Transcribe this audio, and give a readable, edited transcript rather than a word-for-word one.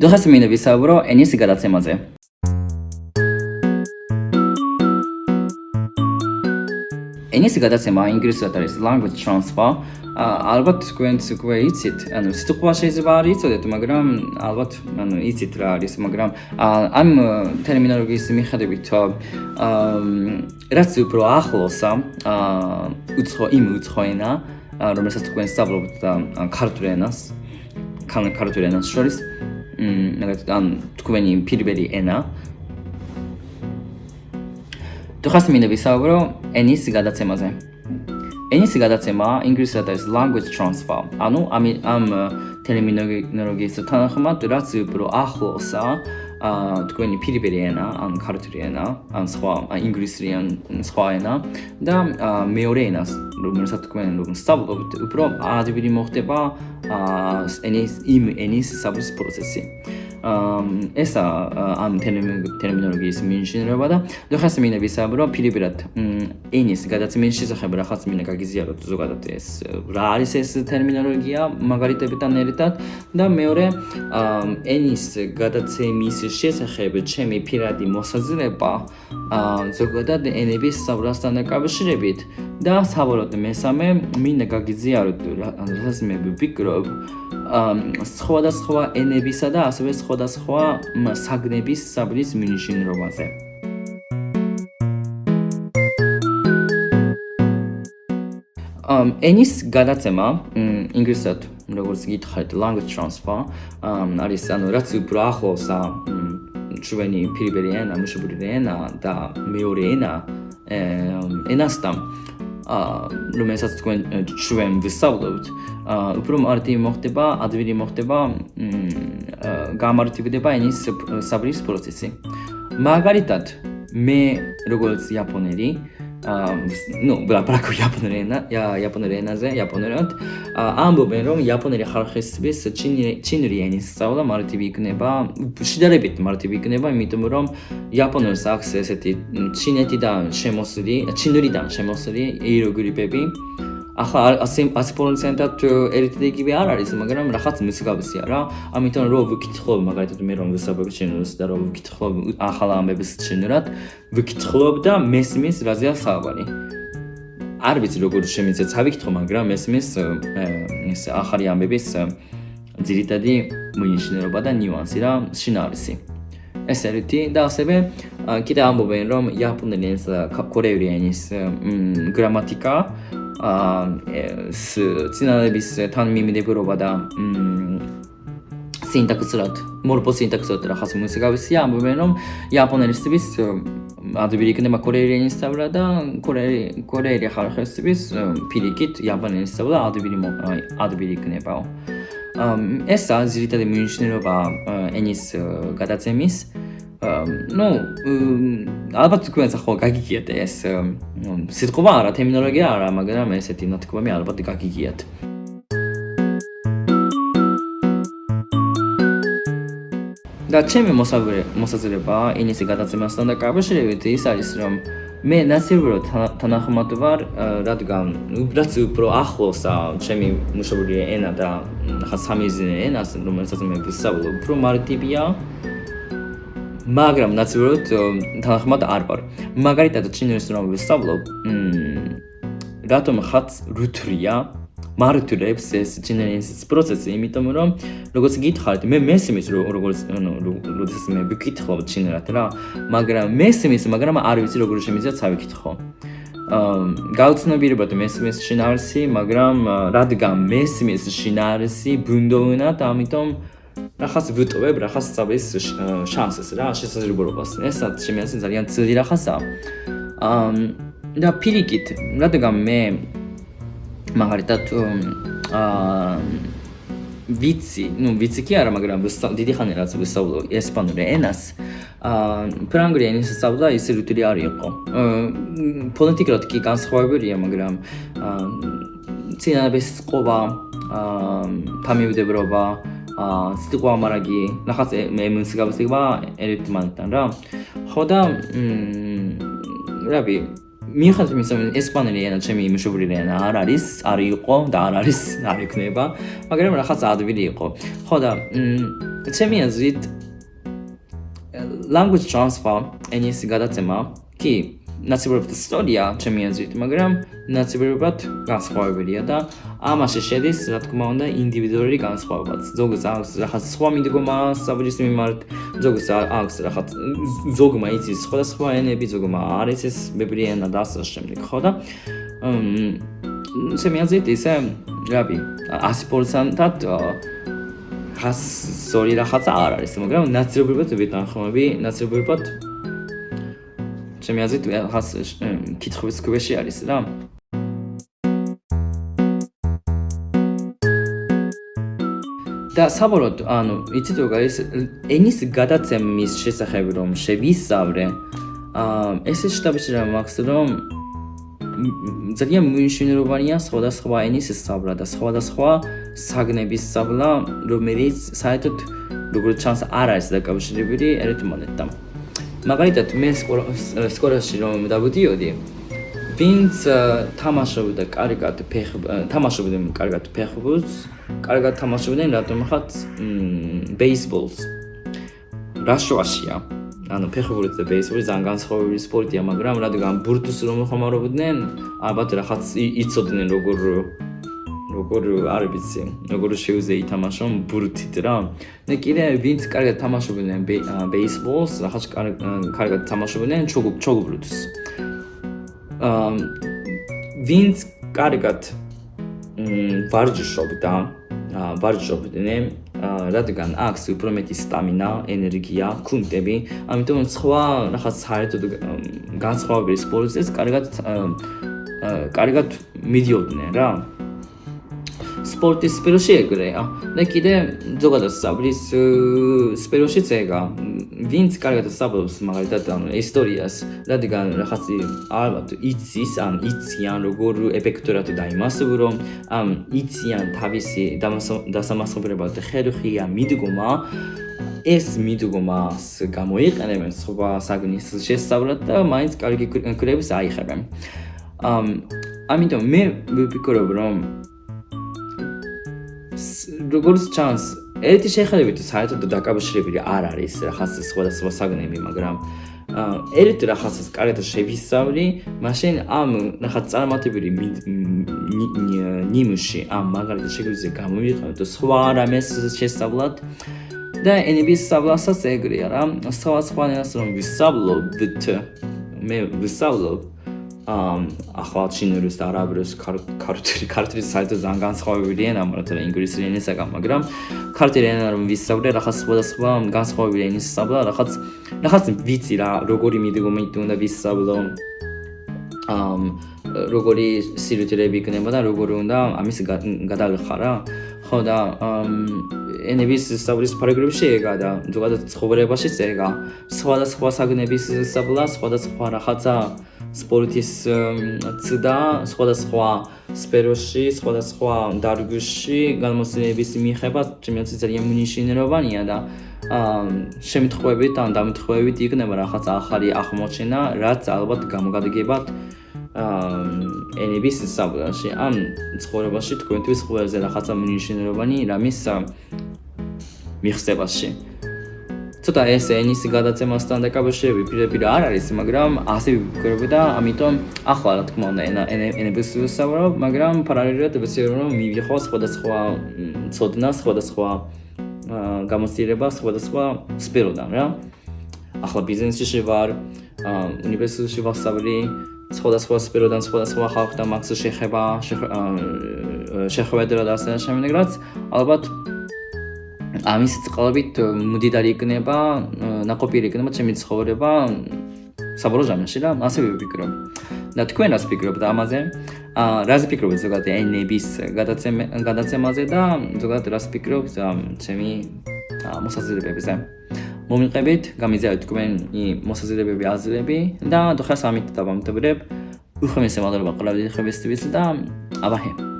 დღეს მინდა ვისაუბრო ენის გადაცემაზე. ენის გადაცემა ინგლისურად არის language transfer. ალბათ თქვენც უკვე იცით, სიტყვა შეიძლება არ იცოდეთ, მაგრამ ალბათ იცით რა არის, მაგრამ ამ ტერმინოლოგიის მიხედვით რაც უფრო ახლოსა უცხო ენა, რომელსაც თქვენ სწავლობთ ქართულ ენას შორის, თქვენი პირველი ენა. დღეს მინდა ვისაუბრო ენის გადაცემაზე. ენის გადაცემა ინგლისურად არის language transfer. ანუ ამ ტერმინოლოგიის თანახმად რაც უფრო ახლოსა თქვენი პირველი ენა, ან ქართული ენა, ან სხვა ინგლისური ან სხვა ენა და მეორე ენას, რომელსაც თქვენ სწავლობთ, უფრო ადვილი მოხდება ენის სწავლის პროცესი. ესა ამ ტერმინოლოგიის მინიშნება და დღეს მინდა ვისაუბრო პირველად ენის გადაცემის შესახებ რაღაც მინდა გაგიზიაროთ ზოგადად ეს რა არის ეს ტერმინოლოგია მაგალითებთან ერთად და მეორე ენის გადაცემის შესახებ ჩემი პირადი მოსაზრება ზოგადად ენების სწავლასთან დაკავშირებით და საბოლოოდ მესამე მინდა გაგიზიაროთ რასაც მე ვფიქრობ სხვადასხვა ენებისა და ასევე სხვადასხვა საგნების სწავლის მინიშნობაზე. ენის გადაცემა ინგლისურად როგორც გითხარით language transfer არის რაც უფრო ახლოსა ჩვენი პირველი ენა, მშობლიური ენა და მეორე ენა ენასთან რომელსაც ჩვენ ვისწავლობთ, უფრო მარტივი მოხდება, ადვილი მოხდება, გამარტივდება ენის სწავლის პროცესი. მაგალითად, მე როგორც იაპონელი, ბრაკო იაპონური ენაზე, იაპონურად, ამბობენ, რომ იაპონელი ხალხისთვის ჩინური ენის სწავლა მარტივი იქნება, შედარებით მარტივი იქნება, იმიტომ რომ იაპონელს აქვს ესეთი ჩინურიდან შემოსული იეროგლიფები. ახლა 100%-ად ერთად იგივე არ არის, მაგრამ რაღაც მსგავსია რა. ამიტომ რომ ვკითხულობ მაგალითად მე რომ ვისაუბრებ ჩინურს და რომ ვკითხულობ ახალ ამბებს ჩინურად, ვკითხულობ და მესმის რაზეა საუბარი. არ ვიცი როგორ შემიძლია წავიკითხო, მაგრამ მესმის ეს ახალი ამბების ძირითადი მინიშნება და ნიუანსი და შინაარსი. ეს ერთი და ასევე კიდე ამბობენ რომ იაპონელი ენის და კორეული ენის გრამატიკა სინანების თანმიმდევრობა და სინტაქსურად, მორფოსინტაქსურად რაღაც მსგავსია, ამბობენ რომ იაპონელისთვის ადვილი იქნება კორეული ენის სწავლა და კორეელი ხალხისთვის პირიქით იაპონელი სწავლა ადვილი იქნება. ესა ძირითადი მინიშნება ენის გადაცემის. ალბათ თქვენს ახლა გაგიგიათ ეს სიტყვა არა, ტერმინოლოგია არა, მაგრამ ესეთი ნათქვამი ალბათ გაგიგიათ. და ჩემი მოსაზრება ენის გადაცემასთან დაკავშირებით ის არის, რომ მე ნაცნობად თანახმად ვარ, რადგან რაც უფრო ახლოსა ჩემი მშობლიური ენა და სამეზინე ენას, რომელსაც მე ვისწავლობ, უფრო მარტივია. მაგრამ ნაცნობად თანახმად არ ვარ. მაგალითად ჩინურს რომ ვისწავლობ, რატომ ხაც რუთრია მარტივებს ეს ჩინელის პროცესი, იმიტომ რომ როგორც გითხარით, მე მესმის როგორც მე ვკითხავ ჩინურად რა, მაგრამ არ ვიცი როგორ შემიძლია წავიკითხო. გაუცნობიერებად მესმის შინაარსი, მაგრამ რადგან მესმის შინაარსი ბუნდოვნად, ამიტომ რაღაც ვუტოვებ რაღაც სწავლის შანსს რა, შესაძლებლობას. ესაც შემიძლია ძალიან ძლიერი რაღაცა. და პირიქით, რადგან მე მაგალითად ვიცი კი არა, მაგრამ დიდი ხანი რაც ვისწავლო ესპანურ ენას, ფრანგული ენის სწავლა ისე რთული არ იყო. ფონეტიკურად კი განსხვავებელია, მაგრამ სინანების ყობა, თანმიმდევრობა, სიტყვა მარაგი, რაღაც მსგავსება ერთმანეთთან რა. ხო და რავი მიუხედავად იმისა, რომ ესპანური ენა ჩემი მშობლიური ენა არ იყო და არ იქნება, მაგრამ რაღაც ადვილი იყო. ხო და ჩემი აზრით language transfer ენის გადაცემა კი ნაცნობად ისტორია ჩემი აზრით, მაგრამ ნაცნობად განსხვავებელია და ამაში შედის, რა თქმა უნდა, ინდივიდუალური განსხვავებაც. ზოგს აქვს რაღაც სხვა მიდგომა საბჭის მიმართ, ზოგს აქვს რაღაც ზოგმა იცის სხვადასხვა ენები, ზოგმა არ იცის ბევრი ენა და ასე შემდეგ, ხო და ჩემი აზრით ისე, რაბი, 100%-ად ზორი რაღაცა არ არის, მაგრამ ნაცნობად ვიტანხმები, ნაცნობად ჩემი აზრით რაღაც კითხვის ქვეშ არის რა. და საბოლოოდ, იცით როგორ არის ენის გადაცემის შესახებ რომ შევისწავლე, ესე შტაბში რა მაქვს რომ ძალიან მნიშვნელოვანია სხვადასხვა ენის სწავლა და სხვადასხვა საგნების სწავლა, რომელიც საერთოდ როგორც ჩანს არ არის დაკავშირებული ერთმანეთთან. მაგალითად, მე სკოლაში რომ დავდიოდი, ვინც თამაშობდა კარგად ფეხბურთს, კარგად თამაშობდნენ რატომღაც ბეისბოლს. რა შუაშია? ფეხბურთი და ბეისბოლი ძალიან განსხვავებული სპორტია, მაგრამ რადგან ბურთს რომ ხომარობდნენ, ალბათ რაღაც იცოდნენ როგორ არ ვიცი, როგორ შეუძლია ითამაშონ ბურთით რა. და კიდე ვინც კარგად თამაშობდნენ ბეისბოლს, რაღაც კარგად თამაშობდნენ ჩოგბურთს. ვინც კარგად ვარჯიშობდნენ, რადგან აქვს უფრო მეტი სტამინა, ენერგია, კუნთები, ამიტომ სხვა რაღაც საერთოდ განსხვავებული სპორტზეც კარგად მიდიოდნენ რა. სპორტის სფეროში ეგრეა და კიდე ზოგადად სწავლის სფეროშიც ეგა. ვინც კარგად სწავლობს მაგალითად ისტორიას, რადგან რაღაცი ალბათ იციან როგორ ეფექტურად დაიმასებრო, იციან თავისი დასამასწორებლად ხერხია მიდგომა, ეს მიდგომას გამოიყენებენ სხვა საგნის შესწავლად და მაინც კარგი კვლევებს აიღებენ. ამიტომ მე ვფიქრობ რომ როგორც ჩანს, ერთი შეხედვით საერთოდ დაკავშირებული არ არის რაღაც სხვადასხვა საგნები, მაგრამ ერთ რაღაცას კარგად შევისწავლი, მაშინ ამ რაღაც წარმატებული ნიმუში ამ მაგალითად შეგვიძლია გამოვიყენოთ სხვა რამეს შესწავლად და ენების სწავლასაც ეგრეა რა. სხვადასხვა ენას რომ ვისწავლობთ, მე ვისწავლობ ახლა ჩინურის და არაბულის ქართლის საერთოდ ძალიან განსხვავებული ენა, მაგრამ ინგლისური ენისაგან, მაგრამ ქართული ენა რომ ვისწავლე, რაღაც სხვადასხვა განსხვავებული ენის სწავლა, რაღაც ვიცი რა, როგორი მიდგომით უნდა ვისწავლო, როგორი სირთულეები იქნება და როგორი უნდა ამის გადალახა რა. ხო და ენების სწავლის პარაგრაფში ეგა და ზოგადად ცხოვრებაშიც ეგა. სხვადასხვა საგნების სწავლა, სხვადასხვა რაღაცა სპორტის ცდა, სხვადასხვა სფეროში, სხვადასხვა დარგში გამოცდილების მიღება ჩემთვის ძალიან მნიშვნელოვანია და შემთხვევით ან დამთხვევით იქნება რაღაც ახალი აღმოჩენა, რაც ალბათ გამოგადგებათ ენების სწავლაში. ამ ცხოვრებაში თქვენთვის ყველაზე რაღაცა მნიშვნელოვანი რამის მიღწევაში. ცოტა ეს ენის გადაცემასთან დაკავშირებით პირდაპირ არ არის, მაგრამ ასე ვფიქრობ და ამიტომ ახლა რა თქმა უნდა ენების ვისწავლებ, მაგრამ პარალელურად ვეცდები რომ მივიღო სხვადასხვა ცოდნა, სხვადასხვა გამოცდილება, სხვადასხვა სფეროდან რა. ახლა ბიზნესში ვარ, უნივერსიტეტში ვასწავლი, სხვადასხვა სფეროდან სხვადასხვა ხალხთან მაქვს შეხვედრა და ასე შემდეგ, რაც ალბათ ამის წყალობით მდიდარი იქნება, ნაყოფიერი იქნება ჩემი ცხოვრება საბოლოო ჟამში რა, ასე ვფიქრობ. და თქვენ რას ფიქრობთ ამაზე? რას ფიქრობთ ზოგადად ენების გადაცემაზე და ზოგადად რას ფიქრობთ ჩემი მოსაზრებებზე? მომიყევით, გამიზიარეთ თქვენი მოსაზრებები, აზრები და დღეს ამით დავამთავრებ. უხმესე მადლობა ყველაფერთვის და აბაჰე.